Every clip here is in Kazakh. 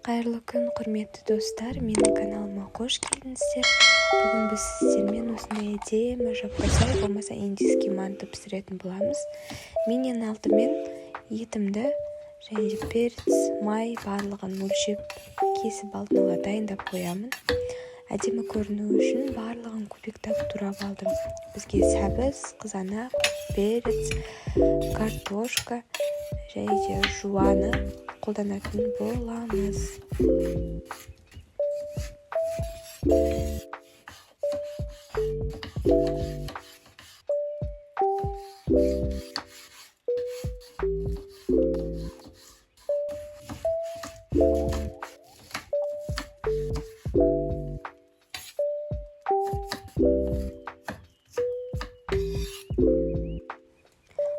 Қайырлы күн, құрметті достар, менің каналыма қош келдіңіздер. Бүгін біз сіздермен осындай әдемі жаппасай болмаса индийский манты пісіретін боламыз. Мен ең алдымен етімді және де перец, май барлығын өлшеп кесіп алдын ала дайындап қоямын. Әдемі көріну үшін барлығын кубиктап турап алдым. Бізге сәбіз, қызанақ, перец, картошка және де жуаны қолданатын боламыз.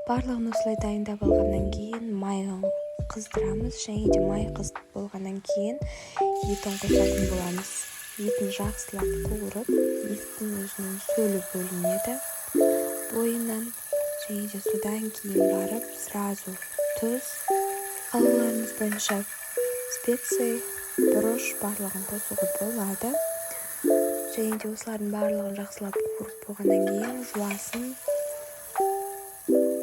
Барлығын осылай дайындап алғаннан кейін майын қыздырамыз, және де май қызып болғаннан кейін етін қосатын боламыз. Етін жақсылап қуырып, еттің өзінің сөлі бөлінеді бойынан, және де содан кейін барып сразу тұз, қалауларыңыз бойынша специя, бұрыш барлығын қосуға болады. Және де осылардың барлығын жақсылап қуырып болғаннан кейін жуасын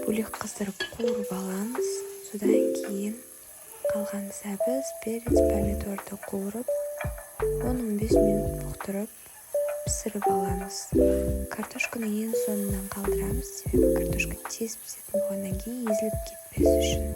бөлек қыздырып қуырып аламыз. Содан кейін қалған сәбіз, перец, помидорды қуырып 10-15 минут бұқтырып пісіріп аламыз. Картошканы ең соңынан қалдырамыз, себебі картошка тез пісетін болғаннан кейін езіліп кетпес үшін.